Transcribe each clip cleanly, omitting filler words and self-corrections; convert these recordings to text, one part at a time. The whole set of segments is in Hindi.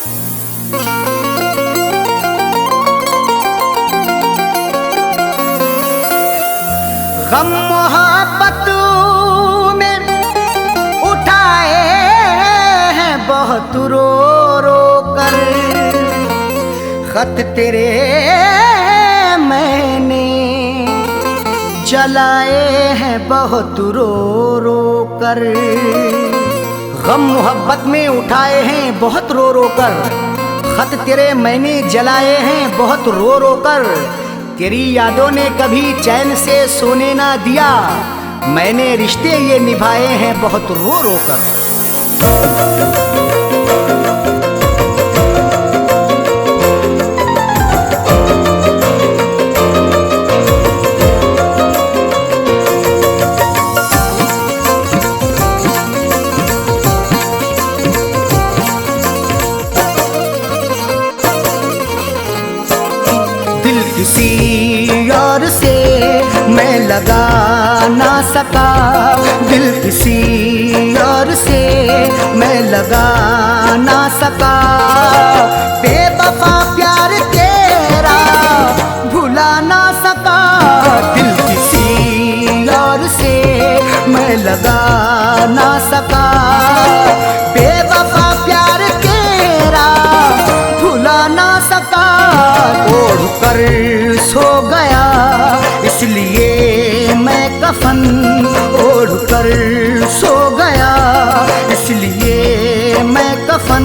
गम मोहब्बत में उठाए हैं बहुत रो रो कर, खत तेरे मैंने जलाए हैं बहुत रो रो कर। गम मोहब्बत में उठाए हैं बहुत रो रो कर, खत तेरे मैंने जलाए हैं बहुत रो रो कर। तेरी यादों ने कभी चैन से सोने ना दिया, मैंने रिश्ते ये निभाए हैं बहुत रो रो कर। किसी और से मैं लगा ना सका, दिल किसी और से मैं लगा ना सका। बेवफा प्यार तेरा भुला ना सका, दिल किसी और से मैं लगा ना सका। बेवफा प्यार तेरा भुला ना सका। ओढ़ कर सो गया इसलिए मैं कफन, ओढ़ कर सो गया इसलिए मैं कफन।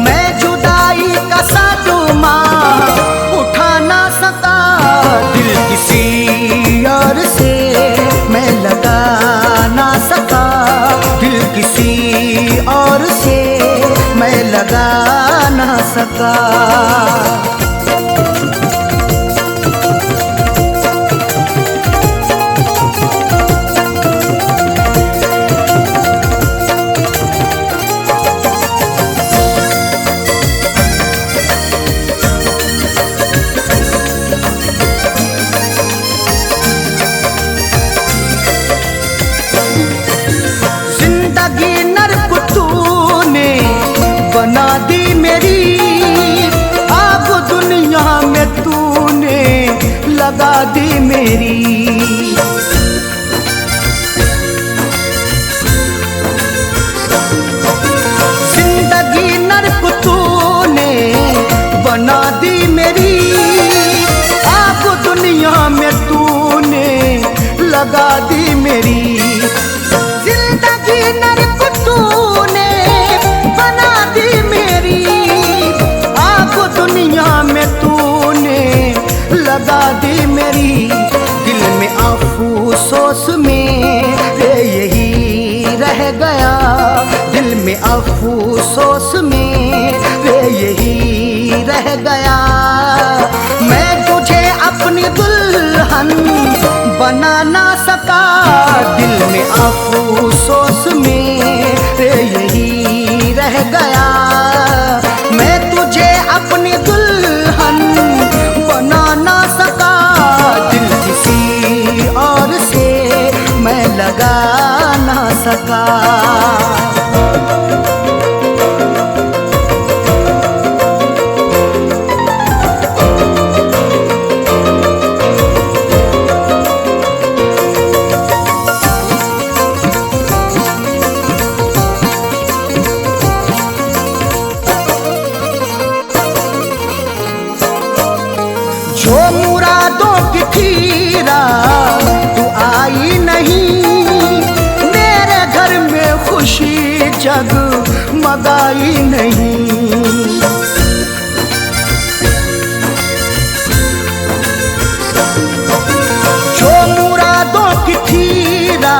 मैं जुदाई का सादुमा उठा ना सका, दिल किसी और से मैं लगा ना सका। दिल किसी और से मैं लगा ना सका। बना दी मेरी आग दुनिया में तूने लगा दी मेरी। जिंदगी नर्क तूने बना दी मेरी, आग दुनिया में तूने लगा दी मेरी। जिंदगी नर्क तूने बना दी मेरी, आग दुनिया में तूने लगा दी मेरी। दिल में अफसोस में यही रह गया, दिल में अफसोस में यही रह गया। मैं तुझे अपनी दुल्हन बना ना सका, दिल में अफसोस में यही रह गया। मैं तुझे अपनी दुल्हन बना ना सका, दिल किसी और से मैं लगा ना सका। जो मुरादों की थीरा तू आई नहीं, मेरे घर में खुशी जगमगाई नहीं। जो मुरादों की थीरा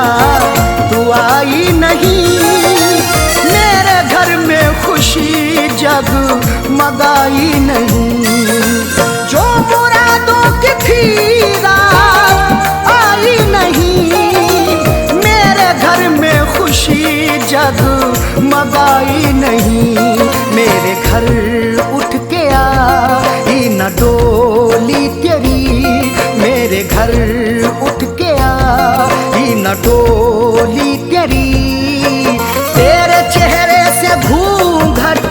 तू आई नहीं, मेरे घर में खुशी जगमगाई नहीं। जो मुरादों की थीरा आई नहीं, मेरे घर में खुशी जगमगाई नहीं। मेरे घर उठ के आई न डोली तेरी, मेरे घर उठ के आई न डोली तेरी। तेरे चेहरे से घूंघट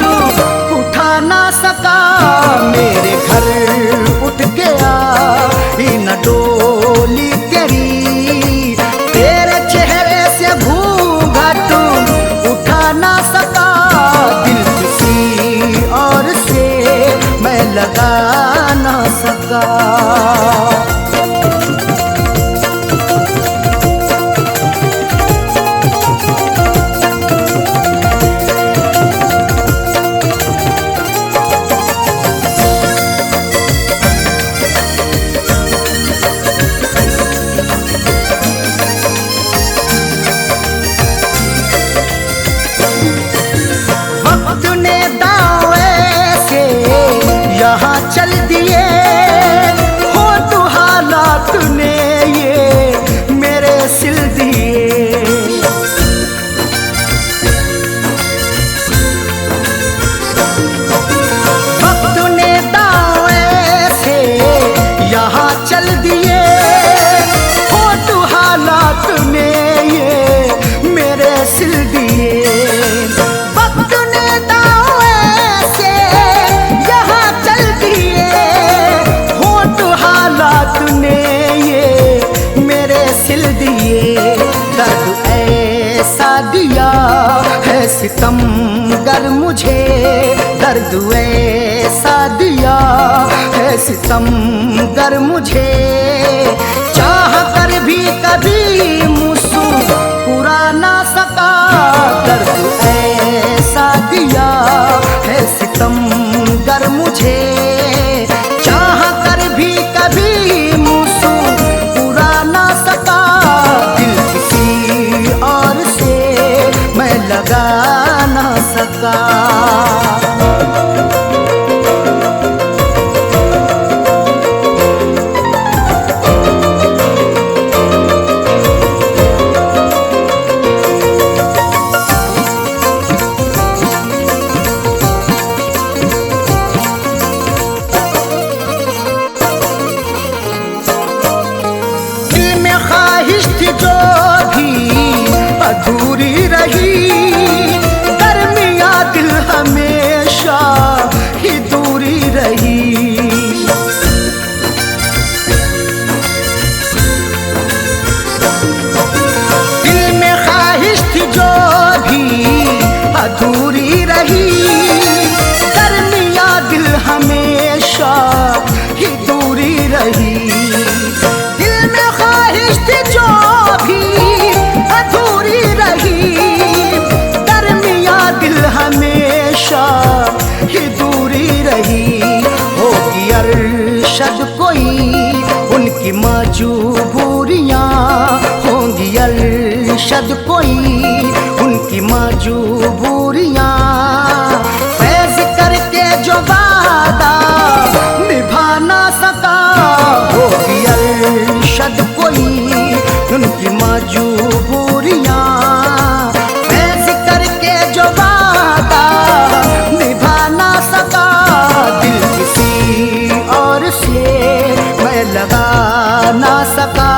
लगा ना सका। यहाँ चल दिए हो तो हालात ने ये मेरे सिल दिए। वक्त ने दांव ऐसे यहाँ चल दिए हो तो हालात ने ये मेरे सिल दिए। दर्द ऐसा दिया है सितमगर मुझे, दर्द ऐसा दिया है सितमगर मुझे, चाह कर भी कभी मुस्कुरा ना सका। दर्द ऐसा दिया है सितमगर मुझे, चाह कर भी कभी मुस्कुरा ना सका। और से मैं लगा ना सका। दिल में ख्वाहिश थी जो अधूरी रही, दरमिया दिल हमेशा ही दूरी रही। दिल में ख्वाहिश थी जो भी अधूरी रही, दरमिया दिल हमेशा ही दूरी रही। दिल में ख्वाहिश थी जो भी अधूरी रही, दरमिया दिल हमेशा ही दूरी रही। होगी अरशद कोई उनकी मजबूरियां, होंगी अरशद कोई उनकी मजबूरियां। फैज करके जो वादा निभा ना सका, होगी अरशद कोई उनकी मजबूरियां। फैज करके जो वादा निभा ना सका, दिल किसी और से मैं लगा ना सका।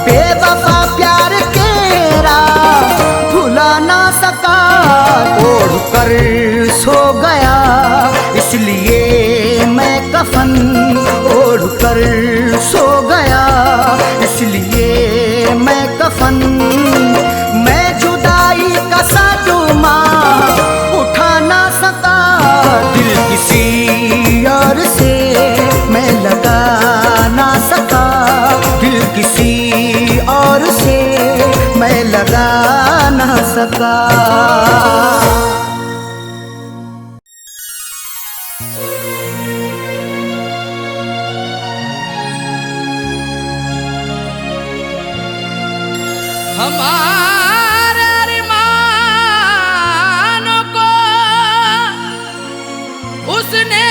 बेवफा प्यार तेरा भुला ना सका, ओढ़ कर सो गया इसलिए मैं कफन, ओढ़ कर सो गया इसलिए मैं कफन। मैं जुदाई का सदमा उठा ना सका, दिल किसी और से मैं लगा ना सका। दिल किसी और से मैं लगा ना सका। हमारे अरमानों को उसने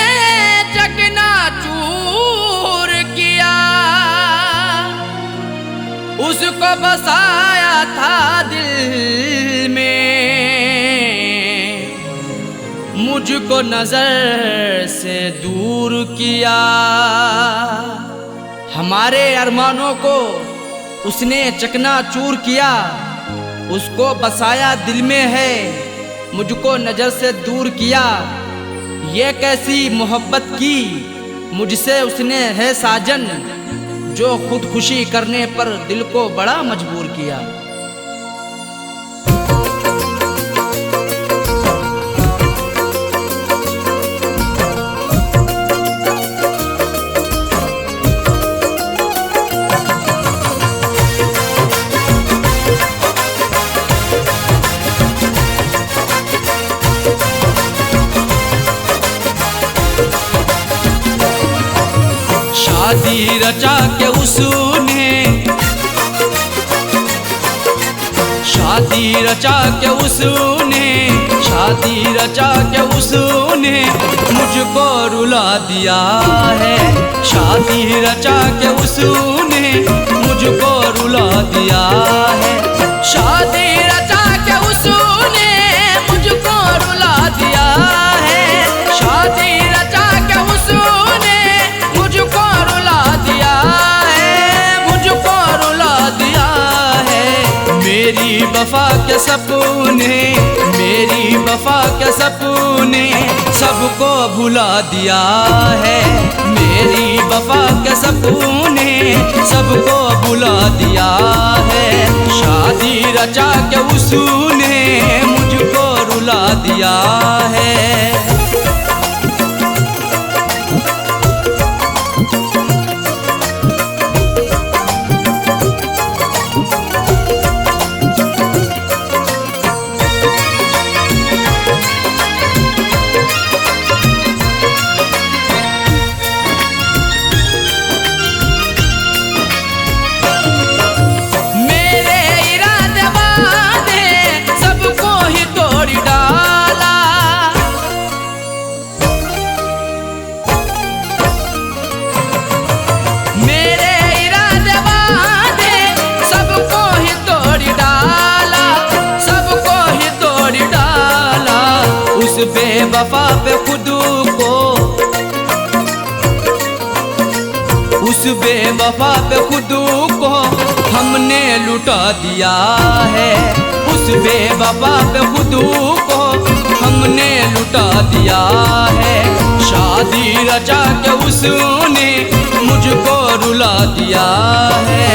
चकनाचूर किया, उसको बसाया था दिल में, मुझको नजर से दूर किया। हमारे अरमानों को उसने चकनाचूर किया, उसको बसाया दिल में है, मुझको नजर से दूर किया। ये कैसी मोहब्बत की मुझसे उसने है साजन, जो खुदकुशी करने पर दिल को बड़ा मजबूर किया। शादी रचा के उसने, शादी रचा के उसने, शादी रचा के उसने मुझको रुला दिया है। शादी रचा के उसने मुझको रुला दिया है। शादी रचा के उसने मुझको रुला दिया है। शादी रचा के उसने मुझको रुला दिया है, मुझको रुला दिया है। मेरी वफा के सपने, मेरी वफा के सपने सबको भुला दिया है। मेरी वफा के सपने सबको भुला दिया है। शादी रचा के उसने मुझको रुला दिया है। बेवफा पे खुद को, उस बेवफा पे खुद को हमने लुटा दिया है। उस बेवफा पे खुद को हमने लुटा दिया है। शादी रचा के उसने मुझको रुला दिया है।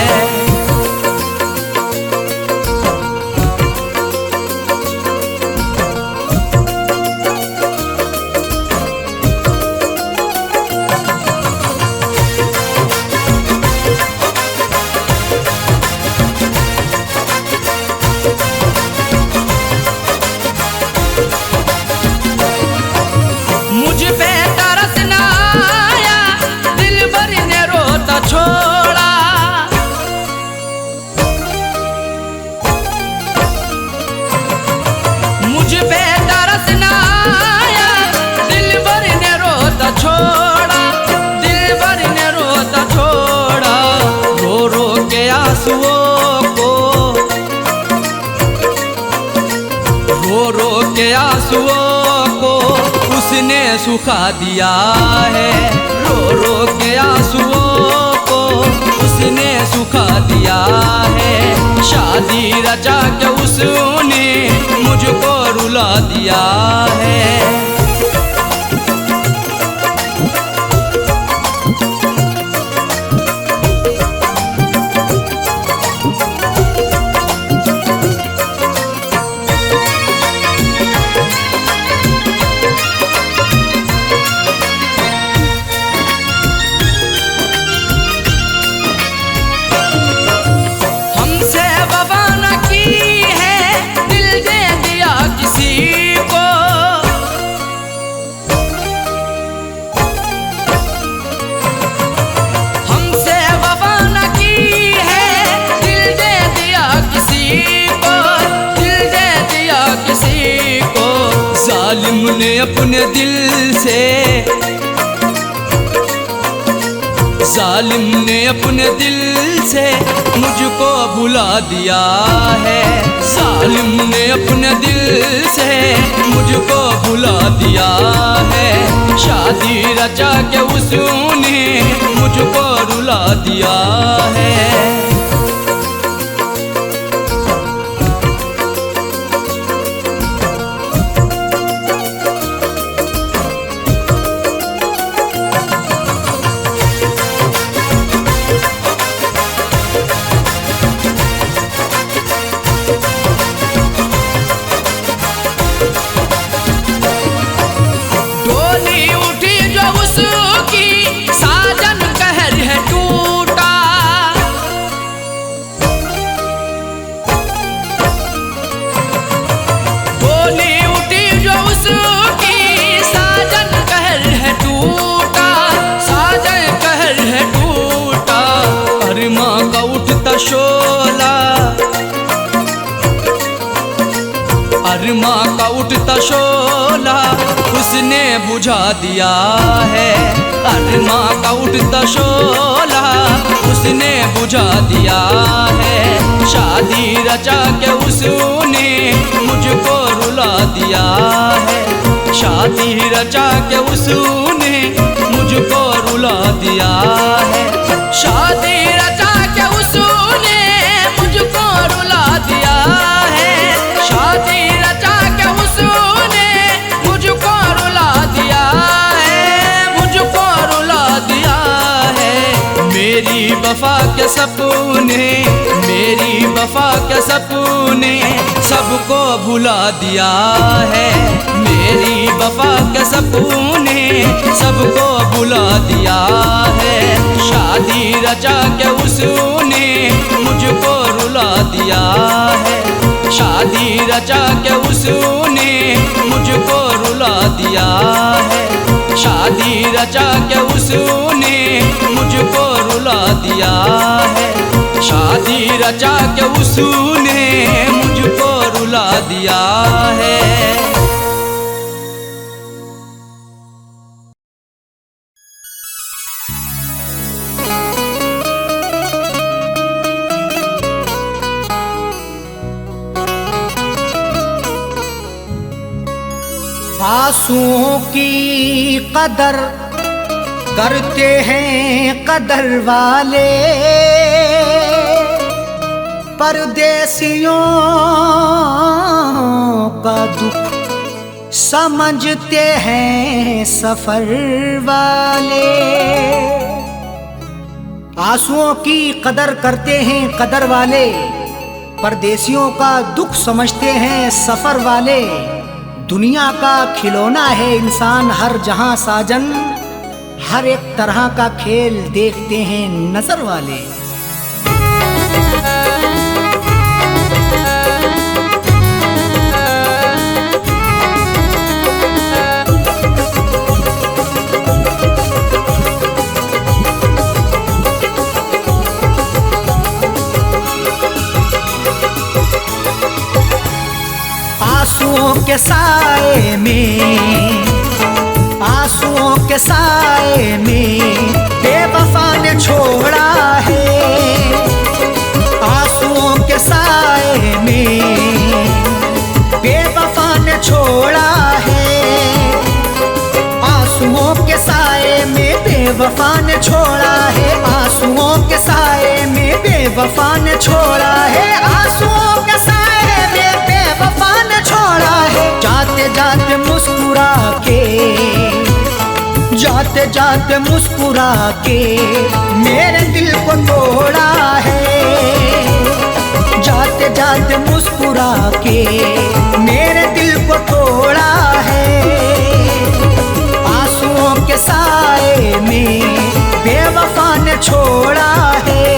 मुझ पे तरस ना आया, दिल भर ने रोता छोड़ा। मुझ पे तरस ना आया, दिल भर ने रोता छोड़ा। दिल भर ने रोता छोड़ा। रो रो के आंसुओं को, रो रो के आंसुओं को उसने सुखा दिया है। रो रो के आंसुओं को उसने सुखा दिया है। शादी रचा के उसने मुझको रुला दिया है। जालिम ने अपने दिल से, जालिम ने अपने दिल से मुझको भुला दिया है। जालिम ने अपने दिल से मुझको भुला दिया है। शादी रचा के उसने मुझको रुला दिया है। शोला उसने बुझा दिया है। अरमा का उठता शोला उसने बुझा दिया है। शादी रचा के उसने मुझको रुला दिया है। शादी रचा के उसने मुझको रुला दिया है। शादी रचा के उसने मुझको रुला दिया है। शादी रचा के उसने मुझको रुला दिया है। मुझको रुला दिया है। मेरी वफा के सपने, मेरी वफा के सपने सबको भुला दिया है। मेरी वफा के सपने सबको भुला दिया है। शादी रचा के उसने मुझको रुला दिया है। शादी रचा के उसने मुझको रुला दिया है। शादी रचा के उसने मुझको रुला दिया है। शादी रचा के उसने मुझको रुला दिया है। आंसुओं की कदर करते हैं कदर वाले, परदेसियों का दुख समझते हैं सफर वाले। आंसुओं की कदर करते हैं कदर वाले, परदेसियों का दुख समझते हैं सफर वाले। दुनिया का खिलौना है इंसान हर जहां साजन, हर एक तरह का खेल देखते हैं नजर वाले। आंसुओं के साए में, आंसुओं के साए में बेवफा ने छोड़ा है। आंसुओं के साए में बेवफा ने छोड़ा है। आंसुओं के साए में बेवफा ने छोड़ा है। आंसुओं के साए में बेवफा ने छोड़ा है। आंसुओं के साए में बेवफा ने छोड़ा है। जाते जाते मुस्कुरा के, जाते जाते मुस्कुरा के मेरे दिल को तोड़ा है। जाते जाते मुस्कुरा के मेरे दिल को तोड़ा है। आंसुओं के साए में बेवफा ने छोड़ा है।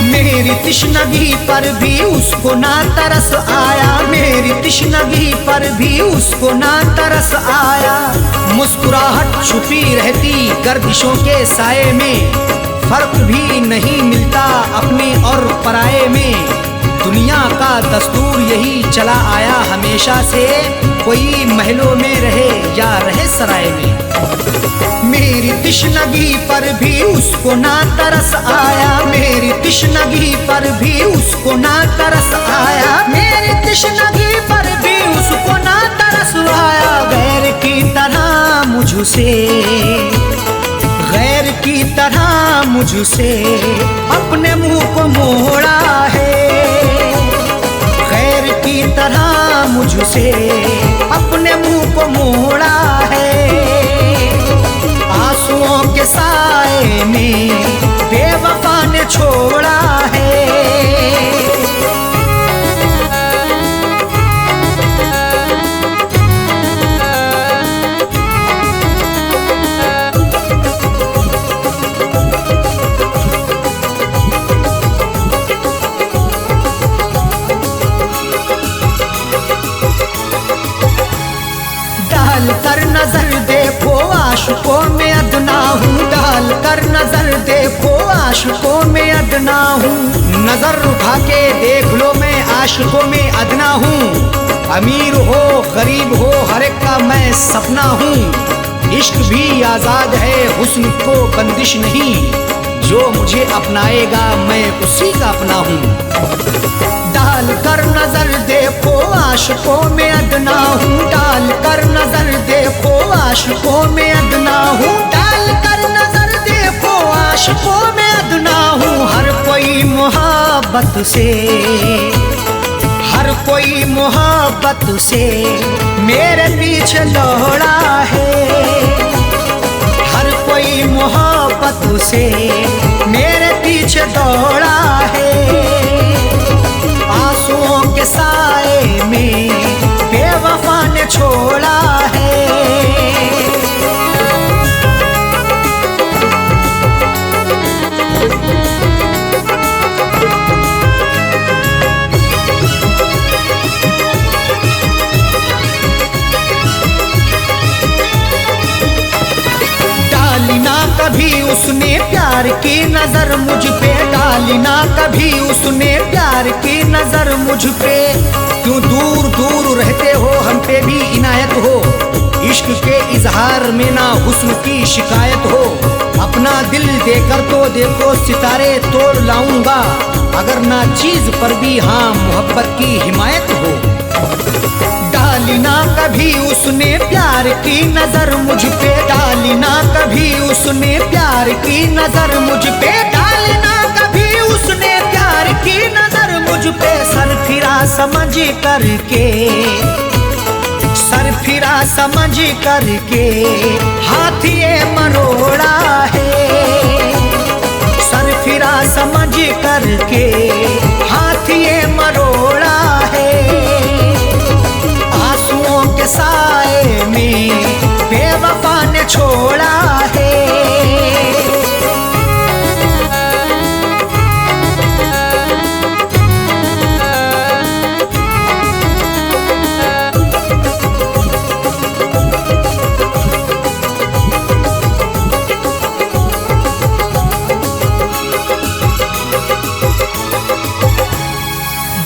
मेरी तिश्नगी पर भी उसको ना तरस आया। मेरी तिश्नगी पर भी उसको ना तरस आया। मुस्कुराहट छुपी रहती गर्दिशों के साए में, फर्क भी नहीं मिलता अपने और पराये में। दुनिया का दस्तूर यही चला आया हमेशा से, कोई महलों में रहे या रहे सराय में। मेरी तिश्नगी पर भी उसको ना तरस आया। मेरी तिश्नगी पर भी उसको ना तरस आया। मेरी तिश्नगी पर भी उसको ना तरस आया। गैर की तरह मुझसे, गैर की तरह मुझसे अपने मुंह को मोड़ा है। गैर की तरह मुझसे अपने मुंह को मोड़ा है। आंसुओं के साए में बेवफा ने छोड़ा है। डाल कर नजर देखो आशिकों में अदना हूँ, डाल कर नजर देखो आशिकों में अदना हूँ। नजर उठा के देख लो मैं आशिकों में अदना हूँ। अमीर हो गरीब हो हर एक का मैं सपना हूँ। इश्क भी आजाद है हुस्न को बंदिश नहीं, जो मुझे अपनाएगा मैं उसी का अपना हूँ। डाल कर नजर देखो आशिकों में अदना हूँ, डाल कर नजर देखो आशिकों में अदना हूँ, डाल कर नजर देखो आशिकों में अदना हूँ। हर कोई मोहब्बत से, हर कोई मोहब्बत से मेरे पीछे दौड़ा है, हर कोई मोहब्बत से मेरे पीछे दौड़ा है। आंसुओं के साए में बेवफा ने छोड़ा है। डाली ना कभी उसने प्यार की नजर मुझ पे, डाली ना कभी उसने प्यार की नजर मुझ पे। क्यों दूर दूर रहते हो हम पे भी इनायत हो, इश्क के इजहार में ना हुस्न की शिकायत हो। अपना दिल देकर तो देखो सितारे तोड़ लाऊंगा, अगर ना चीज पर भी हाँ मोहब्बत की हिमायत हो। डाली ना कभी उसने प्यार की नजर मुझ पे, डाली ना कभी उसने प्यार की नजर मुझ पे, डाली ना कभी उसने प्यार की नजर मुझ पे। सर फिरा समझ करके, सर फिरा समझ करके हाथ ये मरोड़ा है, सर फिरा समझ करके हाथ ये मरोड़ा है। आंसुओं के साए में बेवफा ने छोड़ा है।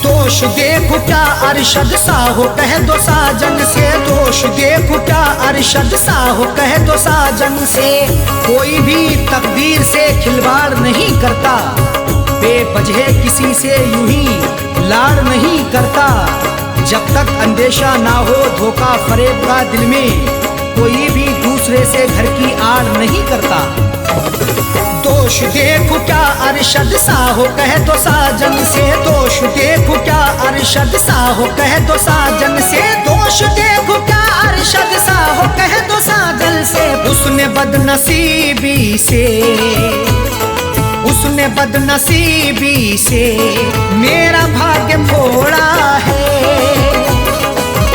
दोष देखो क्या अरशद सा हो कह दो साजन से, दोष देखो क्या अरशद सा हो कह दो साजन से। कोई भी तकदीर से खिलवाड़ नहीं करता, बेवजह किसी से यूं ही लाड़ नहीं करता। जब तक अंदेशा ना हो धोखा फरेब का दिल में, कोई भी दूसरे से घर की आड़ नहीं करता। दोष देखो क्या अरशद सा हो कह दो साजन से, दोष देखो क्या अरशद सा हो कह दो साजन से, दोष देखो क्या अरशद सा हो कह दो साजन से। उसने बदनसीबी से, उसने बदनसीबी से मेरा भाग्य फोड़ा है,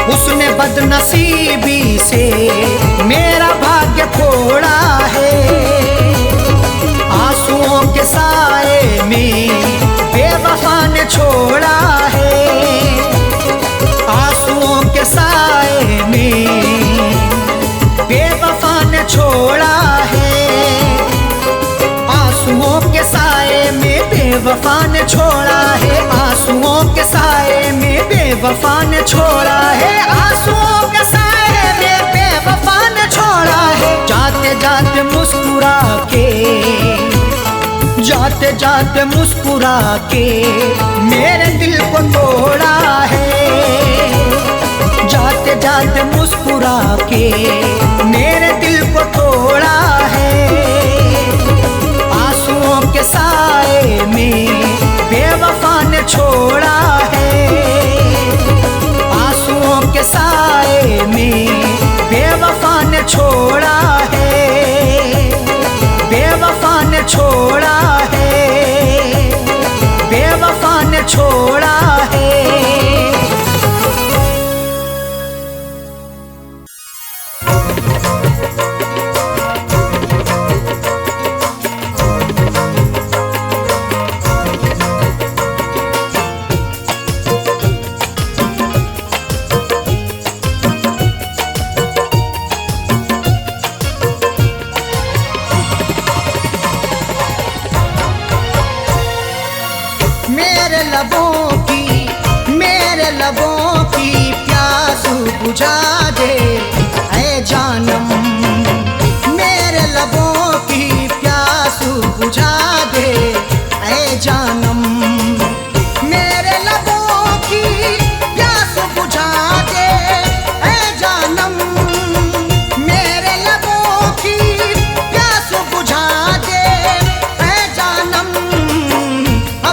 उसने बदनसीबी से मेरा भाग्य फोड़ा है। आंसुओं के साए में बेवफा ने छोड़ा है, आंसुओं के साए में बेवफा ने छोड़ा है। आंसुओं के साए में बेवफा ने छोड़ा है, आंसुओं के साए में बेवफा ने छोड़ा है, आंसुओं के साए में बेवफा ने छोड़ा है। जाते जाते मुस्कुरा के, जाते जाते मुस्कुरा के मेरे दिल को तोड़ा है, जाते जाते मुस्कुरा के मेरे दिल को तोड़ा है। आंसुओं के साए में बेवफा ने छोड़ा है, आंसुओं के साए में बेवफा ने छोड़ा है, बेवफा ने छोड़ा है, बेवफा ने छोड़ा है। बुझा दे ऐ जानम, मेरे लबों की प्यास बुझा दे ऐ जानम, मेरे लबों की प्यास बुझा दे ऐ जानम, मेरे लबों की प्यास बुझा दे ऐ जानम,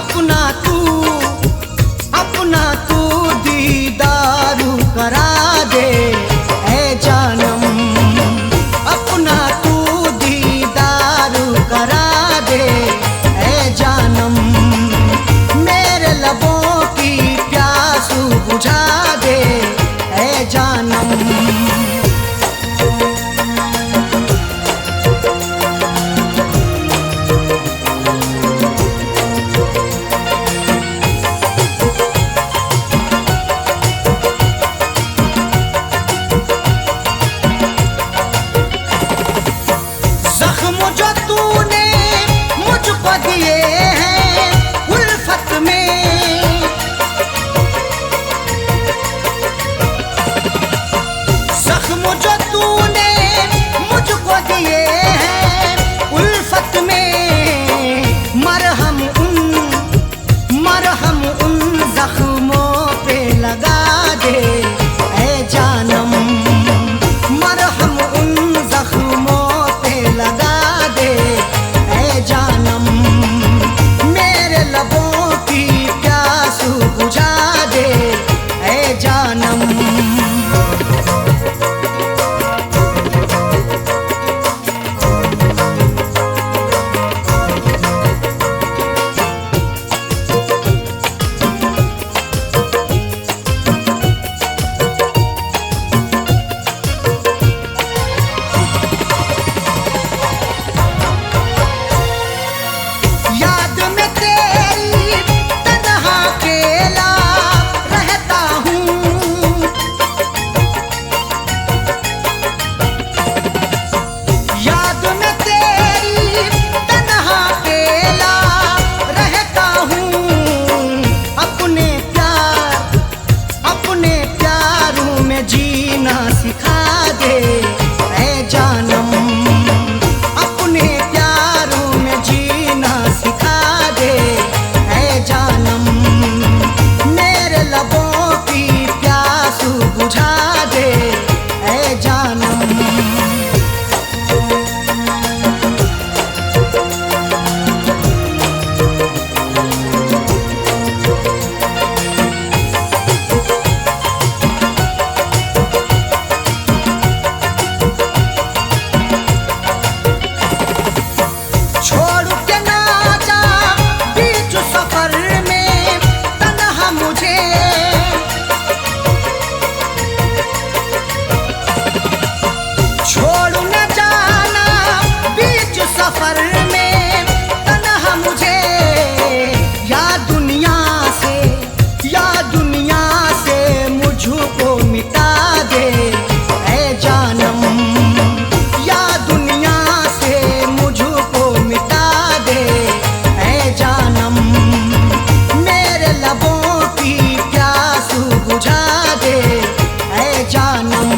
अपना तू दीदारू करा दे ऐ जानम, अपना तू दीदारू करा दे ऐ जानम, मेरे लबों की प्यास बुझा दे ऐ जानम। जख्म जो तूने मुझको दिए हैं उल्फत में, जख्म जो तूने मुझको दिए हैं उल्फत में, मरहम उन जख्मों पे लगा दे ऐ जानम, मरहम उन जख्मों पे लगा दे ऐ जानम, मेरे लबों की प्यास बुझा दे ऐ जानम। याद में तेरी तन्हा अकेला रहता हूँ, याद में तेरी तन्हा अकेला रहता हूँ, अपने प्यारों में जीना सिखा दे ऐ जानम, अपने प्यारों में जीना सिखा दे ऐ जानम, मेरे लबों की प्यास बुझा दे ऐ जानम। छोड़ के ना जा बीच सफर में तन्हा मुझे, छोड़ न जाना बीच सफर में तन्हा मुझे, या दुनिया से मुझको मिटा दे ऐ जानम, या दुनिया से मुझको मिटा दे ऐ जानम, मेरे लबों की प्यास बुझा दे ऐ जानम।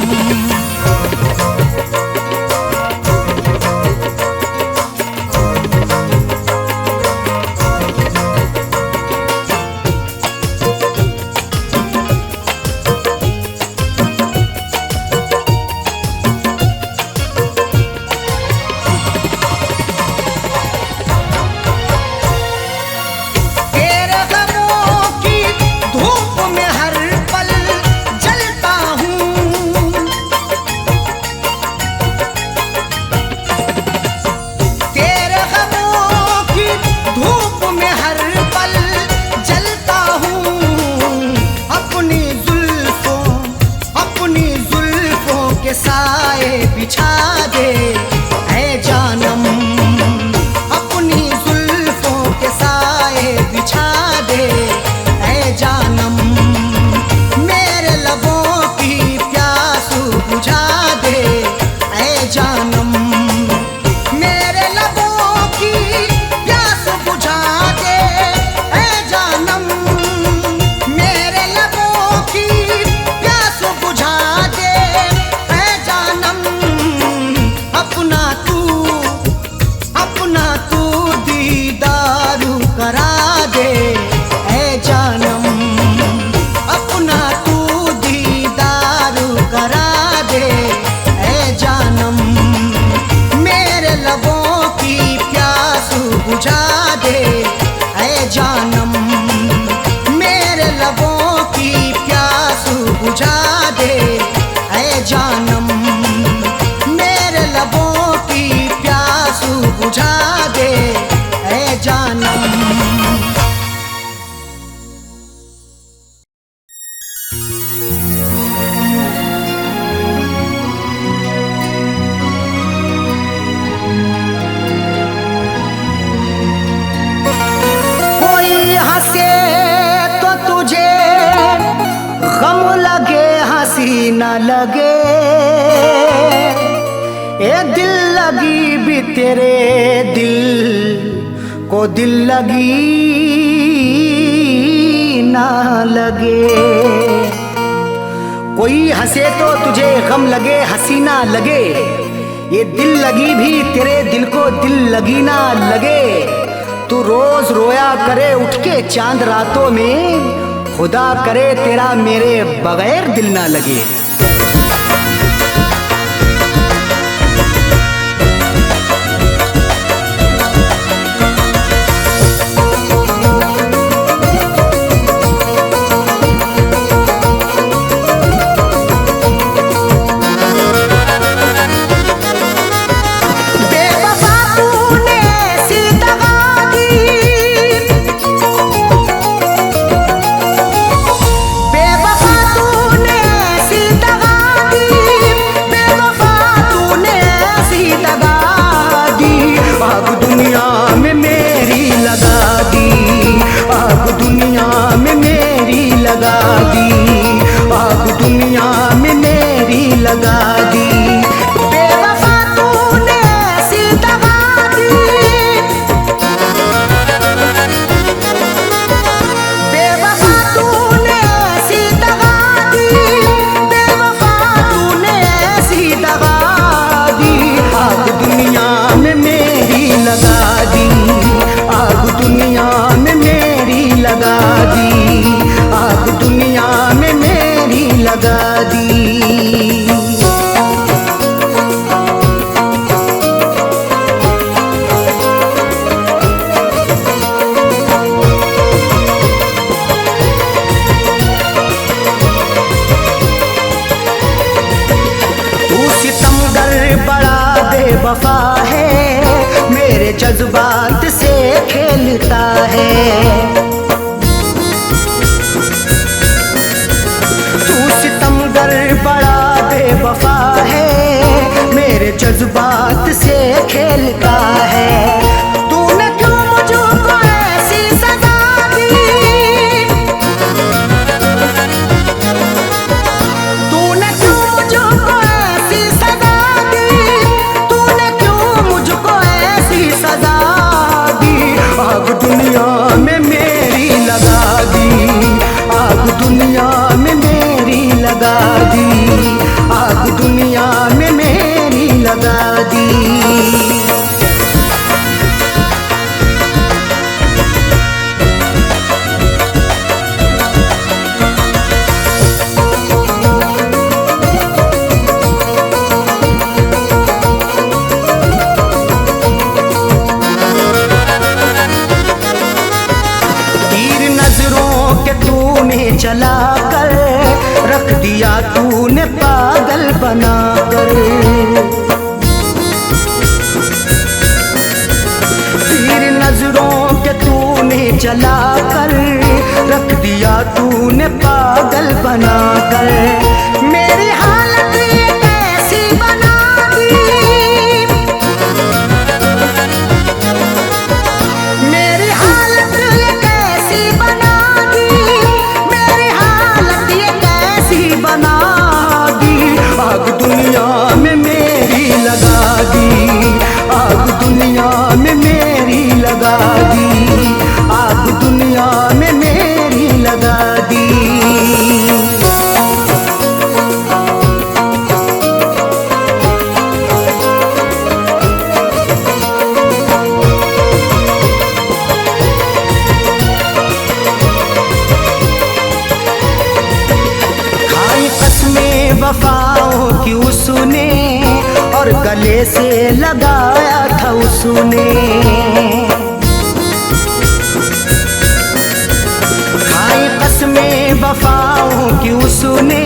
तेरे गमों की धूप में हर पल जलता हूँ, तेरे गमों की धूप में हर पल जलता हूँ, अपनी जुल्फों के साए बिछा दे ऐ जानम, अपनी जुल्फों के साए बिछा दे ऐ जानम, मेरे लबों की प्यास बुझा दे ऐ जानम, मेरे लबों की प्यास बुझा दे ऐ जानम, मेरे लबों की प्यास बुझा दे जानम मेरे लबों की प्यास बुझा दे, ऐ जानम मेरे लबों की प्यास बुझा दे, ऐ जानम। न लगे ए दिल लगी भी तेरे दिल को दिल लगी ना लगे। कोई हंसे तो तुझे गम लगे हंसी ना लगे, ये दिल लगी भी तेरे दिल को दिल लगी ना लगे। तू रोज रोया करे उठ के चांद रातों में, खुदा करे तेरा मेरे बगैर दिल ना लगे। वफा है मेरे जज्बात से खेलता है। तू सितमगर बड़ा बेवफा है मेरे जज्बात से खेलता है। तूने क्यों मुझको ऐसी सजा दी, तूने क्यों मुझको ऐसी सजा दी, तूने क्यों मुझको ऐसी सजा दी। आग दुनिया में मेरी लगा दी, आग दुनिया में मेरी लगा दी, आग दुनिया में मेरी लगा दी। चला कर रख दिया तूने पागल बना कर, तीर नजरों के तूने चला कर रख दिया तूने पागल बना कर। मेरी हालत कैसी बना दी, मेरी हालत कैसी बना दी, बना दी। आग दुनिया में मेरी लगा दी, आग दुनिया में मेरी लगा दी, आग दुनिया में मेरी लगा दी। वफाओं की उसने और गले से लगाया था उसने। बेवफाओं की उसने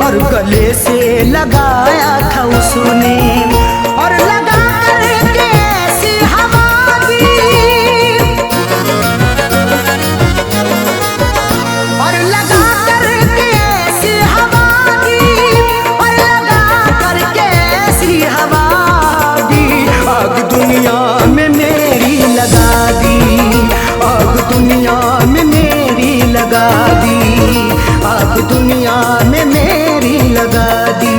और गले से लगाया था उसने, और लगा करके ऐसी हवा दी, और लगा करके ऐसी हवा दी, और लगा करके ऐसी हवा दी। आग दुनिया में मेरी लगा दी, आग दुनिया में मेरी लगा दी, आग दुनिया में मेरी लगा दी।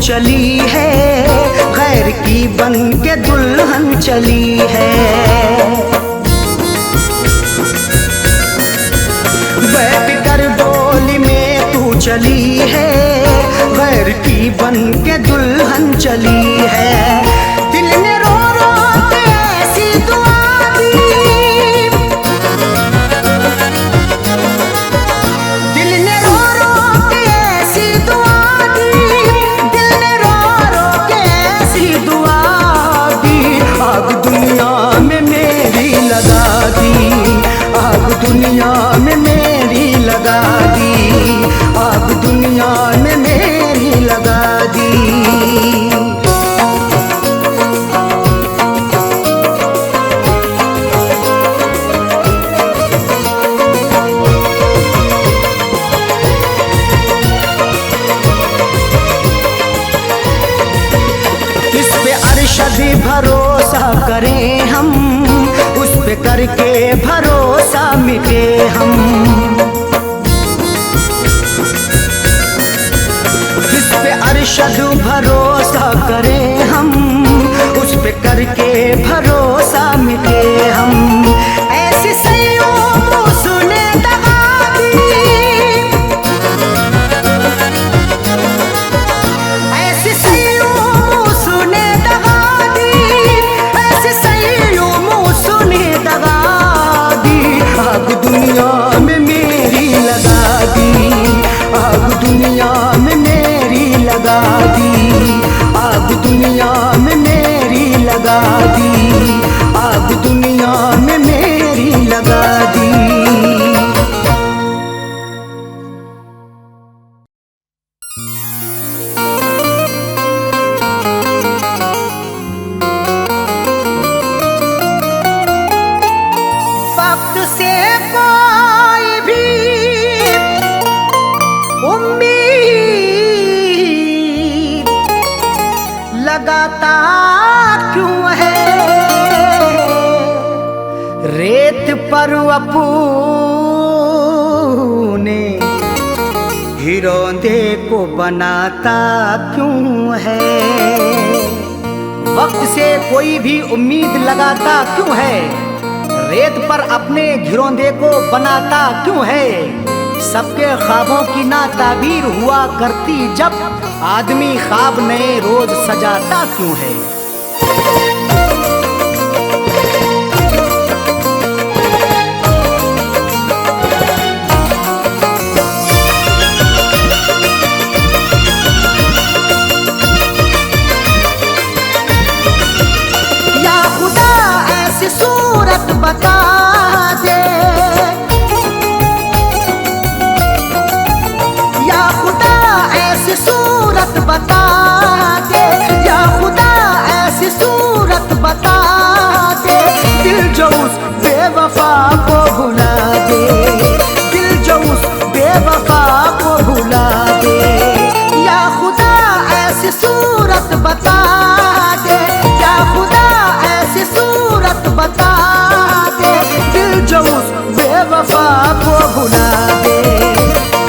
चली है गैर की बन के दुल्हन चली है, बैठ कर डोली में तू चली है गैर की बन के दुल्हन चली है। दिल ने रो रो के ऐसी दुआ दी, दिल ने रो रो के ऐसी दुआ, आग दुनिया में मेरी लगा दी, आग दुनिया में मेरी लगा दी, आग दुनिया में मेरी लगा दी। इस पे अरशद भरोसा करें हम, उस पे करके भरोसा मिटे हम, इस पे अरशद भरोसा करें हम, उस पे करके भरोसा मिटे हम। ऐसी सैयों उसने दगा दी, ऐसी सैयों उसने दगा दी, ऐसी सैयों उसने दगा दी। आग दुनिया में मेरी लगा दी, आग दुनिया में मेरी लगा दी, आग दुनिया में मेरी लगा दी, आग दुनिया में मेरी लगा दी। वक्त से कोई भी उम्मीद लगाता क्यों है, रेत पर अपने हिरोंदे को बनाता क्यों है। वक्त से कोई भी उम्मीद लगाता क्यों है, रेत पर अपने घिरौंदे को बनाता क्यों है। सबके ख्वाबों की ना ताबीर हुआ करती जब, आदमी ख्वाब नए रोज सजाता क्यों है। या खुदा ऐसी सूरत बता दे, या खुदा ऐसी सूरत बता दे, या खुदा ऐसी सूरत बता दे। दिल जो उस बेवफा को भुला दे, दिल जो उस बेवफा को भुला दे। या खुदा ऐसी सूरत बता दे, या खुदा ऐसी सूरत बता दे। दिल जो उस बेवफा को भुला दे,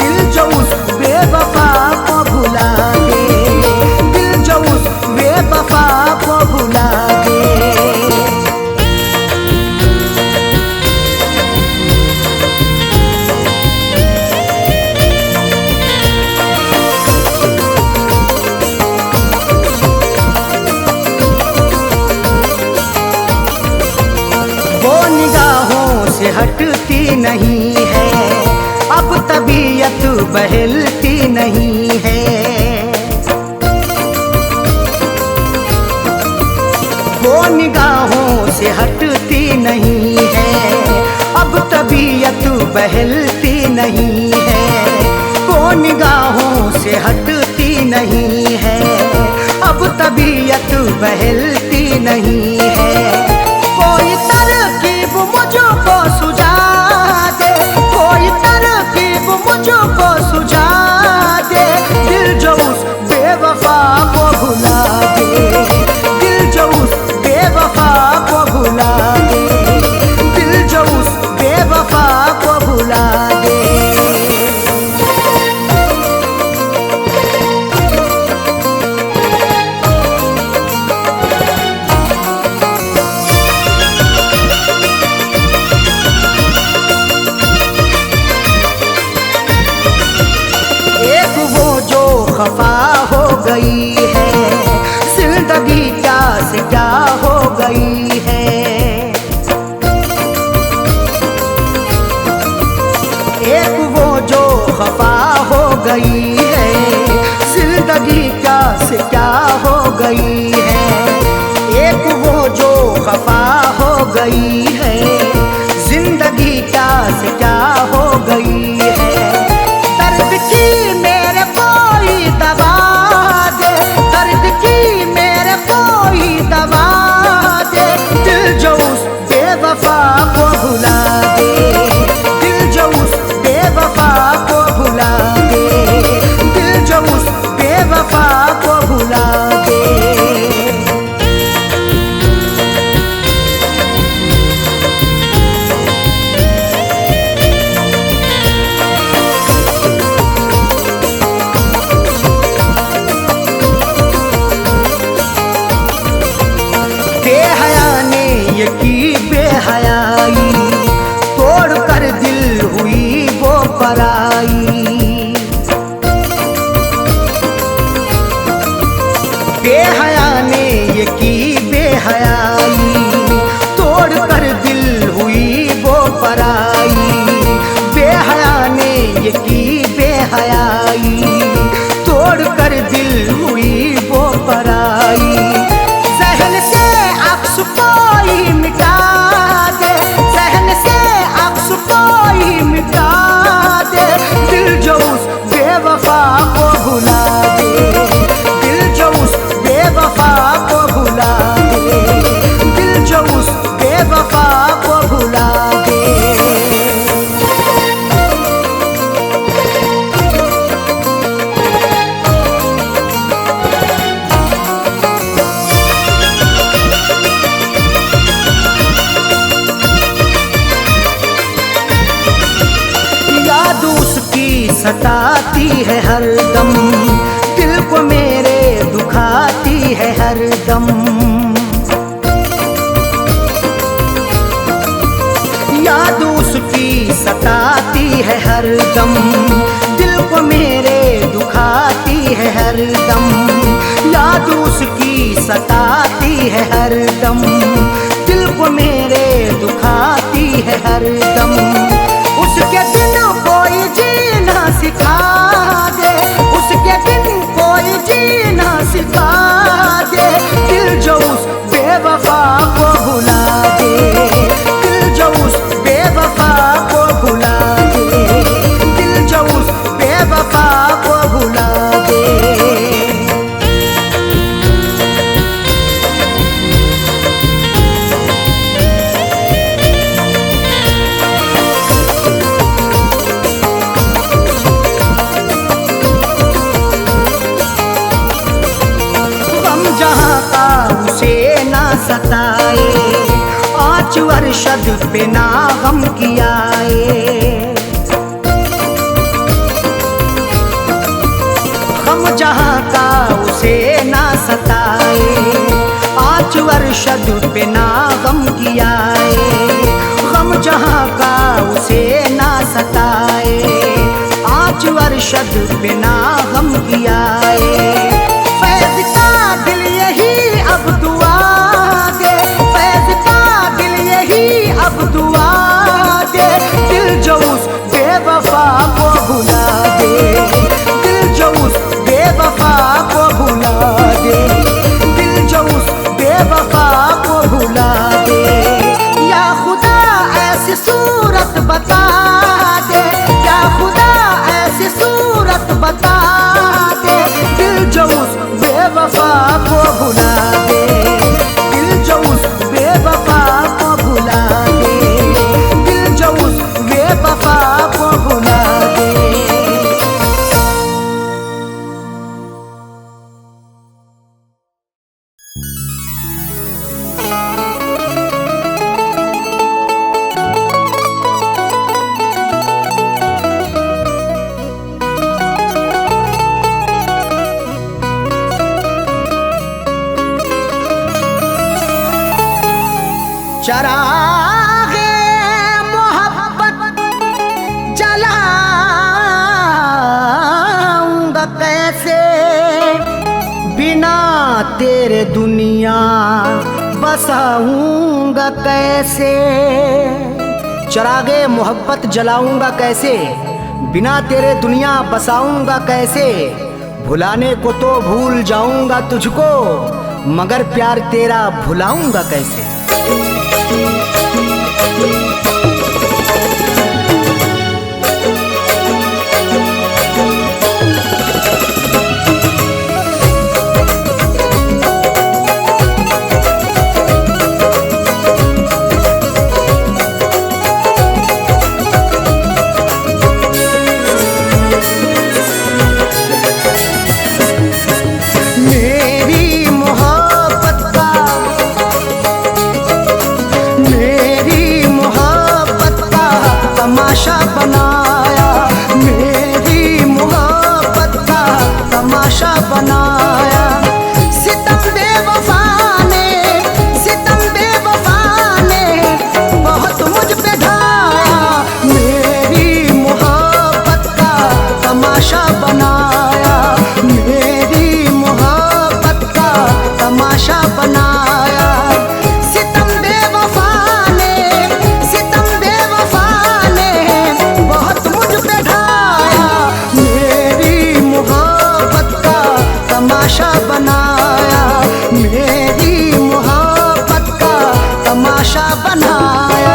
दिल जो उस बेवफा को भुला दे, दिल जो उस बेवफा को भुला दे। निगाहों से हटती नहीं है, अब तबीयत बहलती नहीं है। वो निगाहों से हटती नहीं है, अब तबीयत बहलती नहीं है। वो निगाहों से हटती नहीं है, अब तबीयत बहलती नहीं है। कोई तरकीब मुझको सुझा दे, कोई तरकीब मुझको सुझा दे, दिल जो उस बेवफा को भुला दे, दिल जो उस बेवफा को भुला दे, दिल जो उस बेवफा को भुला दे। खफा हो गई है, जिंदगी क्या से क्या हो गई है। एक वो जो खफा हो गई है, जिंदगी क्या से क्या हो गई है। एक वो जो खफा हो गई है, जिंदगी क्या से क्या हो गई है। दर्द की मेरे कोई दवा दे, दर्द की मेरे कोई दवा दे, दिल जो उस बेवफा को भुला दे, दिल जो उस बेवफा को भुला दे, दिल जो उस बेवफा को भुला दे। बेहया ने ये की बेहयाई, तोड़ कर दिल हुई वो पराई। बेहया ने ये की बेहयाई, तोड़ कर दिल हुई वो पराई। बेहया ने ये की बेहयाई, तोड़ कर दिल हुई वो पराई। सहन से अक्स कोई मिटा दे, सहन से अक्स कोई मिटा दे, दिल जो उस बेवफा को भुला दे, दिल जो उस बेवफा को भुला दे, दिल जो उस बेवफा को भुला दे। याद उसकी सताती है हरदम, दिल को मेरे दुखाती है हरदम। याद उसकी सताती है हरदम, दिल को मेरे दुखाती है हरदम। याद उसकी सताती है हरदम, दिल को मेरे दुखाती है हरदम। उसके बिन कोई जीना सिखा दे, उसके बिन कोई जीना सिखा दे, दिल जो उस बेवफा को भुला दे, दिल जो उस बेवफा को भुला दे, दिल जो उस बेवफा को भुला दे। जहाँ का उसे ना सताए, आँच अरशद पे ना गम कियाए। गम जहाँ का उसे ना सताए, आँच अरशद पे ना गम कियाए। गम जहाँ का उसे ना सताए, आँच अरशद पे ना गम कियाए। फैज़ का दिल यही अब दुआ दे, फैज़ का दिल यही अब अब दुआ दे, दिल जो उस बेवफा को भुला दे, दिल जो उस बेवफा को भुला दे, दिल जो उस बेवफा को भुला दे। या खुदा ऐसी सूरत बता दे, या खुदा ऐसी सूरत बता दे, दिल जो उस बेवफा को भुला दे, दिल जो उस बेवफा को भुला दे, दिल जो उस बेवफा को भुला दे। चरागे मोहब्बत जलाऊंगा कैसे, बिना तेरे दुनिया बसाऊंगा कैसे। चरागे मोहब्बत जलाऊंगा कैसे, बिना तेरे दुनिया बसाऊंगा कैसे। भुलाने को तो भूल जाऊंगा तुझको, मगर प्यार तेरा भुलाऊंगा कैसे। तमाशा बनाया, मेरी मोहब्बत का तमाशा बनाया। सितम बेवफा ने, सितम बेवफा ने बहुत मुझ पे ढाया, मेरी मोहब्बत का तमाशा बनाया, मेरी मोहब्बत का तमाशा बनाया। सितम बेवफा ने, सितम बेवफा ने बहुत मुझ पे ढाया, मेरी मोहब्बत का तमाशा बनाया, मेरी मोहब्बत का तमाशा बनाया।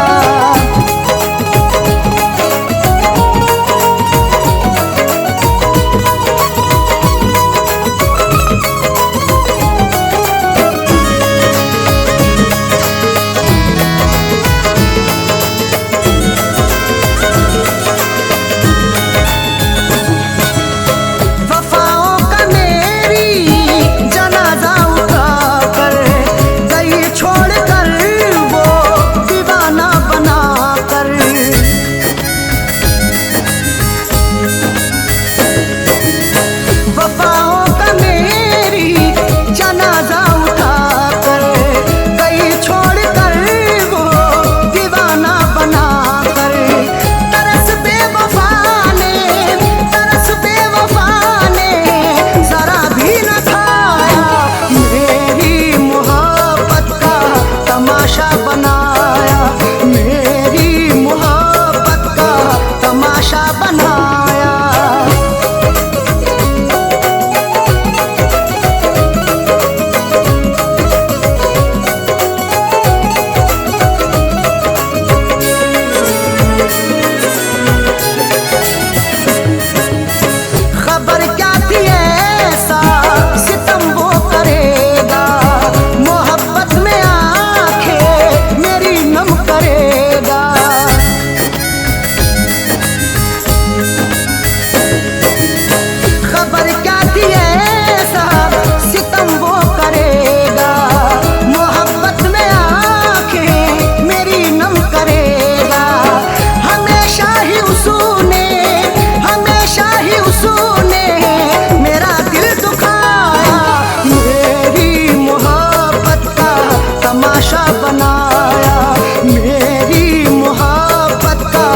बनाया, मेरी मोहब्बत का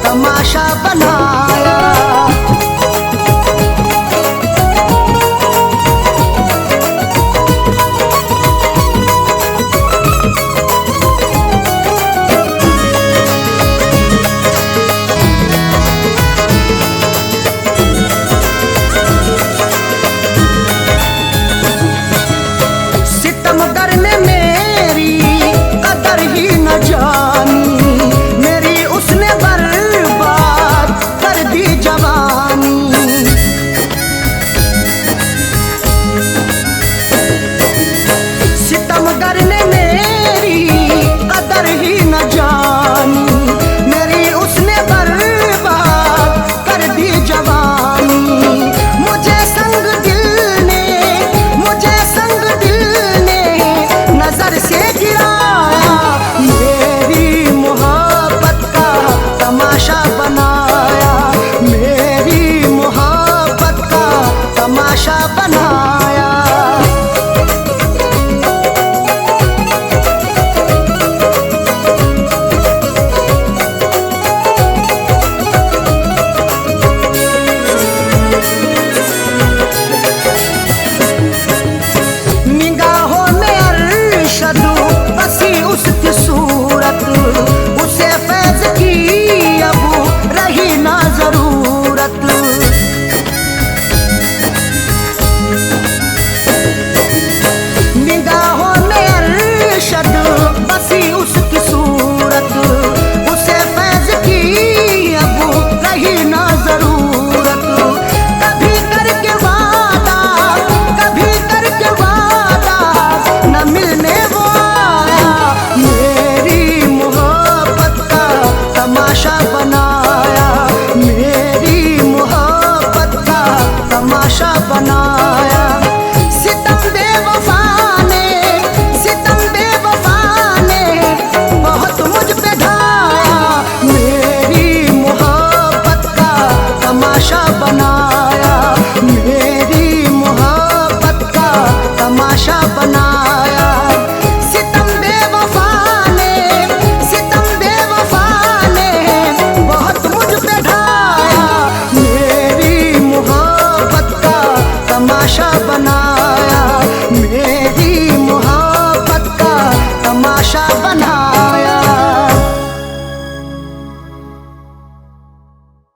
तमाशा बनाया।